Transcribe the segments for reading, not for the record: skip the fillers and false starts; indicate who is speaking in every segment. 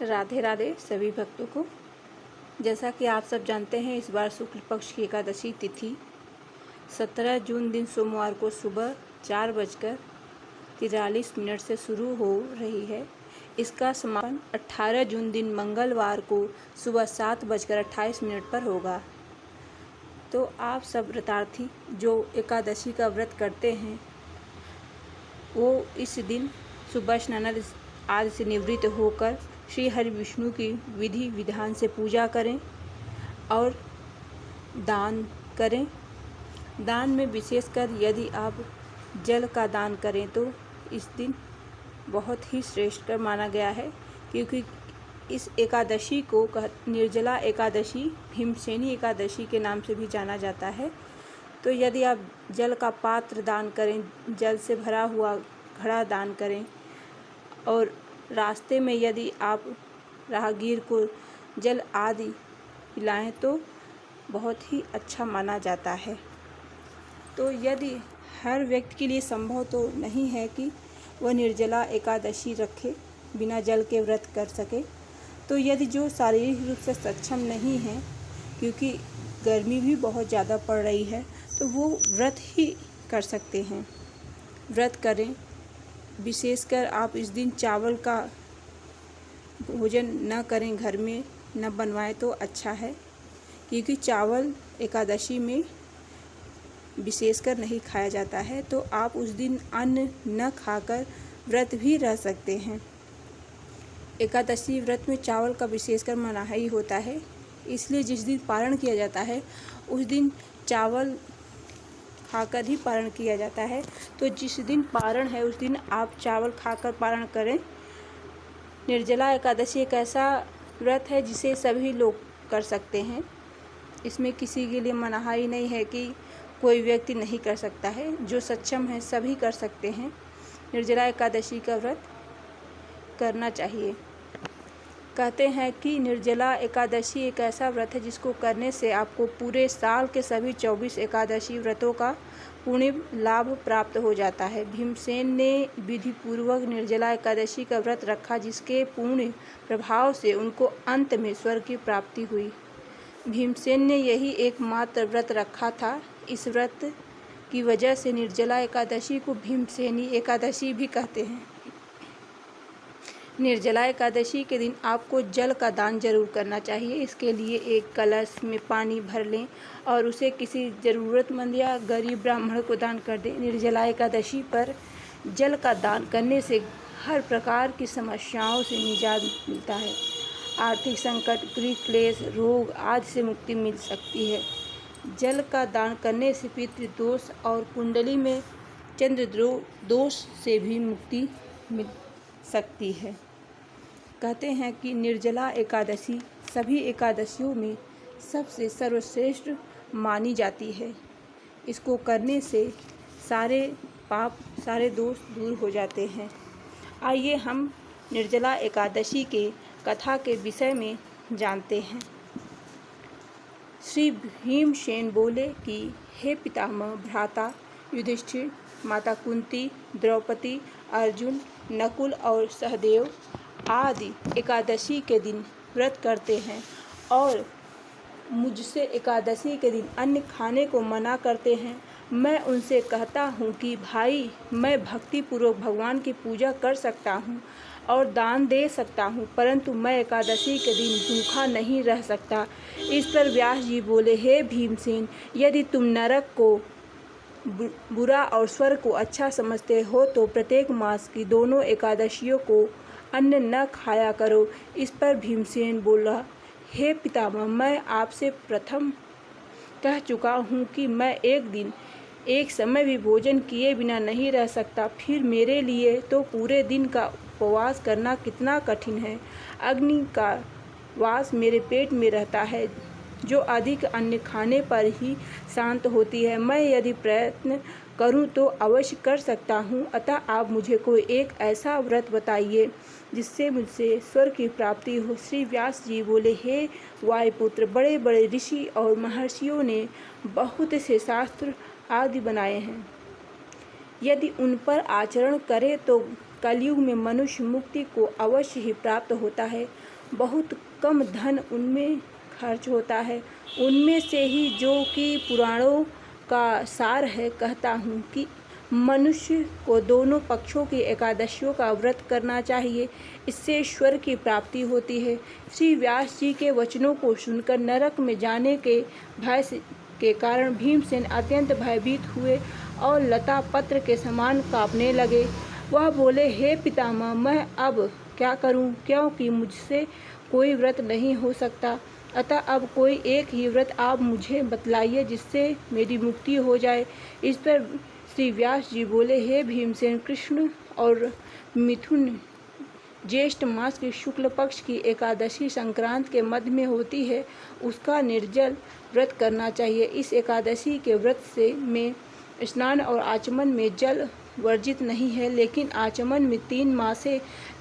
Speaker 1: राधे राधे सभी भक्तों को। जैसा कि आप सब जानते हैं, इस बार शुक्ल पक्ष की एकादशी तिथि 17 जून दिन सोमवार को सुबह 4:43 से शुरू हो रही है। इसका समापन 18 जून दिन मंगलवार को सुबह 7:28 पर होगा। तो आप सब व्रतार्थी जो एकादशी का व्रत करते हैं वो इस दिन सुबह स्नान आदि से निवृत्त होकर श्री हरि विष्णु की विधि विधान से पूजा करें और दान करें। दान में विशेषकर यदि आप जल का दान करें तो इस दिन बहुत ही श्रेष्ठकर माना गया है, क्योंकि इस एकादशी को निर्जला एकादशी, भीमसेनी एकादशी के नाम से भी जाना जाता है। तो यदि आप जल का पात्र दान करें, जल से भरा हुआ घड़ा दान करें और रास्ते में यदि आप राहगीर को जल आदि पिलाएं तो बहुत ही अच्छा माना जाता है। तो यदि हर व्यक्ति के लिए संभव तो नहीं है कि वह निर्जला एकादशी रखे, बिना जल के व्रत कर सके, तो यदि जो शारीरिक रूप से सक्षम नहीं है, क्योंकि गर्मी भी बहुत ज़्यादा पड़ रही है, तो वो व्रत ही कर सकते हैं। व्रत करें। विशेषकर आप इस दिन चावल का भोजन न करें, घर में न बनवाएं तो अच्छा है, क्योंकि चावल एकादशी में विशेषकर नहीं खाया जाता है। तो आप उस दिन अन्न न खाकर व्रत भी रह सकते हैं। एकादशी व्रत में चावल का विशेषकर मनाही होता है, इसलिए जिस दिन पारण किया जाता है उस दिन चावल खाकर ही पारण किया जाता है। तो जिस दिन पारण है उस दिन आप चावल खाकर पारण करें। निर्जला एकादशी एक ऐसा व्रत है जिसे सभी लोग कर सकते हैं। इसमें किसी के लिए मनाही नहीं है कि कोई व्यक्ति नहीं कर सकता है। जो सक्षम है सभी कर सकते हैं। निर्जला एकादशी का व्रत करना चाहिए। कहते हैं कि निर्जला एकादशी एक ऐसा व्रत है जिसको करने से आपको पूरे साल के सभी 24 एकादशी व्रतों का पुण्य लाभ प्राप्त हो जाता है। भीमसेन ने विधिपूर्वक निर्जला एकादशी का व्रत रखा, जिसके पुण्य प्रभाव से उनको अंत में स्वर्ग की प्राप्ति हुई। भीमसेन ने यही एकमात्र व्रत रखा था। इस व्रत की वजह से निर्जला एकादशी को भीमसेनी एकादशी भी कहते हैं। निर्जला एकादशी के दिन आपको जल का दान जरूर करना चाहिए। इसके लिए एक कलश में पानी भर लें और उसे किसी ज़रूरतमंद या गरीब ब्राह्मण को दान कर दें। निर्जला एकादशी पर जल का दान करने से हर प्रकार की समस्याओं से निजात मिलता है। आर्थिक संकट, गृह क्लेश, रोग आदि से मुक्ति मिल सकती है। जल का दान करने से पितृदोष और कुंडली में चंद्र दोष से भी मुक्ति मिल सकती है। कहते हैं कि निर्जला एकादशी सभी एकादशियों में सबसे सर्वश्रेष्ठ मानी जाती है। इसको करने से सारे पाप, सारे दोष दूर हो जाते हैं। आइए हम निर्जला एकादशी के कथा के विषय में जानते हैं। श्री भीमसेन बोले कि हे पितामह, भ्राता युधिष्ठिर, माता कुंती, द्रौपदी, अर्जुन, नकुल और सहदेव आदि एकादशी के दिन व्रत करते हैं और मुझसे एकादशी के दिन अन्न खाने को मना करते हैं। मैं उनसे कहता हूँ कि भाई, मैं भक्तिपूर्वक भगवान की पूजा कर सकता हूँ और दान दे सकता हूँ, परंतु मैं एकादशी के दिन भूखा नहीं रह सकता। इस पर व्यास जी बोले, हे भीमसेन, यदि तुम नरक को बुरा और स्वर्ग को अच्छा समझते हो तो प्रत्येक मास की दोनों एकादशियों को अन्न न खाया करो। इस पर भीमसेन बोला, हे पितामह, मैं आपसे प्रथम कह चुका हूँ कि मैं एक दिन एक समय भी भोजन किए बिना नहीं रह सकता। फिर मेरे लिए तो पूरे दिन का उपवास करना कितना कठिन है। अग्नि का वास मेरे पेट में रहता है, जो अधिक अन्न खाने पर ही शांत होती है। मैं यदि प्रयत्न करूं तो अवश्य कर सकता हूं। अतः आप मुझे कोई एक ऐसा व्रत बताइए जिससे मुझसे स्वर्ग की प्राप्ति हो। श्री व्यास जी बोले, हे वायुपुत्र, बड़े बड़े ऋषि और महर्षियों ने बहुत से शास्त्र आदि बनाए हैं। यदि उन पर आचरण करें तो कलयुग में मनुष्य मुक्ति को अवश्य ही प्राप्त होता है। बहुत कम धन उनमें खर्च होता है। उनमें से ही जो कि पुराणों का सार है, कहता हूँ कि मनुष्य को दोनों पक्षों की एकादशियों का व्रत करना चाहिए। इससे ईश्वर की प्राप्ति होती है। श्री व्यास जी के वचनों को सुनकर नरक में जाने के भय के कारण भीमसेन अत्यंत भयभीत हुए और लता पत्र के समान कांपने लगे। वह बोले, हे पितामह, मैं अब क्या करूं, क्योंकि मुझसे कोई व्रत नहीं हो सकता। अतः अब कोई एक ही व्रत आप मुझे बतलाइए जिससे मेरी मुक्ति हो जाए। इस पर श्री व्यास जी बोले, हे भीमसेन, कृष्ण और मिथुन ज्येष्ठ मास के शुक्ल पक्ष की एकादशी संक्रांत के मध्य में होती है, उसका निर्जल व्रत करना चाहिए। इस एकादशी के व्रत से में स्नान और आचमन में जल वर्जित नहीं है, लेकिन आचमन में 3 मासे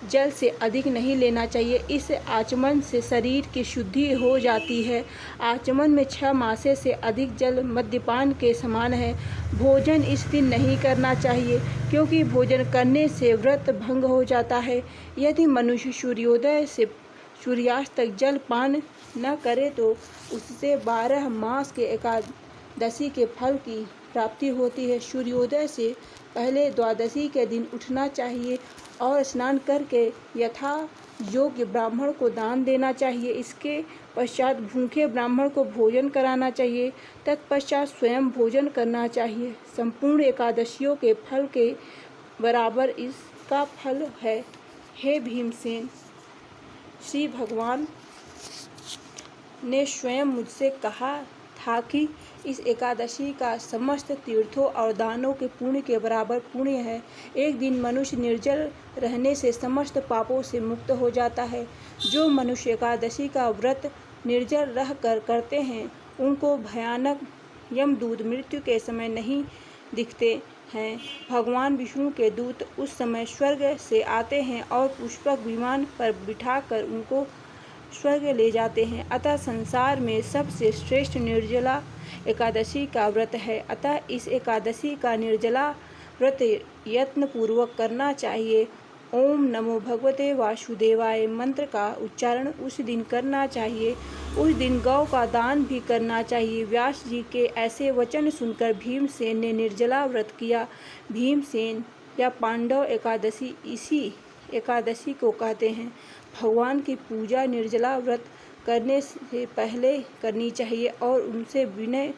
Speaker 1: जल से अधिक नहीं लेना चाहिए। इस आचमन से शरीर की शुद्धि हो जाती है। आचमन में 6 मासे से अधिक जल मद्यपान के समान है। भोजन इस दिन नहीं करना चाहिए, क्योंकि भोजन करने से व्रत भंग हो जाता है। यदि मनुष्य सूर्योदय से सूर्यास्त तक जल पान न करे तो उससे 12 मास के एकादशी के फल की प्राप्ति होती है। सूर्योदय से पहले द्वादशी के दिन उठना चाहिए और स्नान करके यथा योग्य ब्राह्मण को दान देना चाहिए। इसके पश्चात भूखे ब्राह्मण को भोजन कराना चाहिए। तत्पश्चात स्वयं भोजन करना चाहिए। संपूर्ण एकादशियों के फल के बराबर इसका फल है। हे भीमसेन, श्री भगवान ने स्वयं मुझसे कहा था कि इस एकादशी का समस्त तीर्थों और दानों के पुण्य के बराबर पुण्य है। एक दिन मनुष्य निर्जल रहने से समस्त पापों से मुक्त हो जाता है। जो मनुष्य एकादशी का व्रत निर्जल रह कर करते हैं, उनको भयानक यमदूत मृत्यु के समय नहीं दिखते हैं। भगवान विष्णु के दूत उस समय स्वर्ग से आते हैं और पुष्पक विमान पर बिठाकर उनको स्वर्ग ले जाते हैं। अतः संसार में सबसे श्रेष्ठ निर्जला एकादशी का व्रत है। अतः इस एकादशी का निर्जला व्रत यत्न पूर्वक करना चाहिए। ओम नमो भगवते वासुदेवाय मंत्र का उच्चारण उस दिन करना चाहिए। उस दिन गौ का दान भी करना चाहिए। व्यास जी के ऐसे वचन सुनकर भीमसेन ने निर्जला व्रत किया। भीमसेन या पांडव एकादशी इसी एकादशी को कहते हैं। भगवान की पूजा निर्जला व्रत करने से पहले करनी चाहिए और उनसे विनय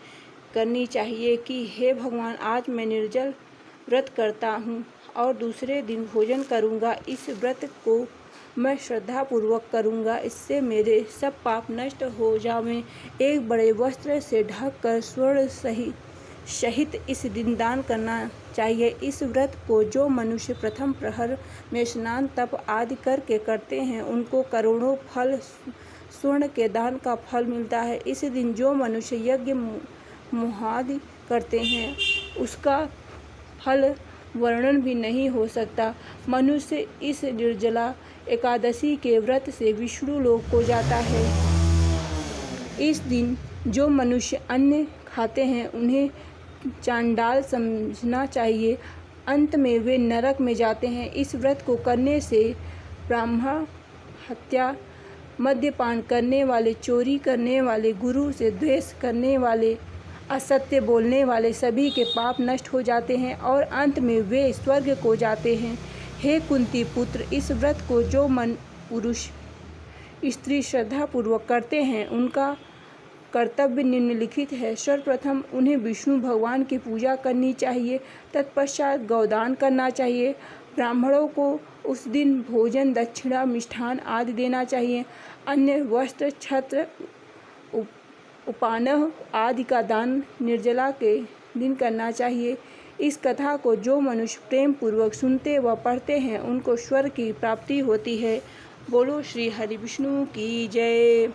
Speaker 1: करनी चाहिए कि हे भगवान, आज मैं निर्जल व्रत करता हूँ और दूसरे दिन भोजन करूँगा। इस व्रत को मैं श्रद्धापूर्वक करूँगा, इससे मेरे सब पाप नष्ट हो जावें। एक बड़े वस्त्र से ढककर स्वर्ण सहित इस दिन दान करना चाहिए। इस व्रत को जो मनुष्य प्रथम प्रहर में स्नान तप आदि करके करते हैं, उनको करोड़ों फल स्वर्ण के दान का फल मिलता है। इस दिन जो मनुष्य यज्ञ मुहादि करते हैं, उसका फल वर्णन भी नहीं हो सकता। मनुष्य इस निर्जला एकादशी के व्रत से विष्णु लोक को जाता है। इस दिन जो मनुष्य अन्न खाते हैं, उन्हें चांडाल समझना चाहिए। अंत में वे नरक में जाते हैं। इस व्रत को करने से ब्राह्मण हत्या, मद्यपान करने वाले, चोरी करने वाले, गुरु से द्वेष करने वाले, असत्य बोलने वाले सभी के पाप नष्ट हो जाते हैं और अंत में वे स्वर्ग को जाते हैं। हे कुंती पुत्र, इस व्रत को जो पुरुष स्त्री श्रद्धापूर्वक करते हैं, उनका कर्तव्य निम्नलिखित है। सर्वप्रथम उन्हें विष्णु भगवान की पूजा करनी चाहिए। तत्पश्चात गौदान करना चाहिए। ब्राह्मणों को उस दिन भोजन, दक्षिणा, मिष्ठान आदि देना चाहिए। अन्य वस्त्र, छत्र, उपानह आदि का दान निर्जला के दिन करना चाहिए। इस कथा को जो मनुष्य प्रेम पूर्वक सुनते व पढ़ते हैं, उनको स्वर्ग की प्राप्ति होती है। बोलो श्री हरि विष्णु की जय।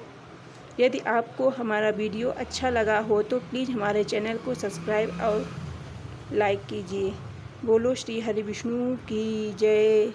Speaker 1: यदि आपको हमारा वीडियो अच्छा लगा हो तो प्लीज़ हमारे चैनल को सब्सक्राइब और लाइक कीजिए। बोलो श्री हरि विष्णु की जय।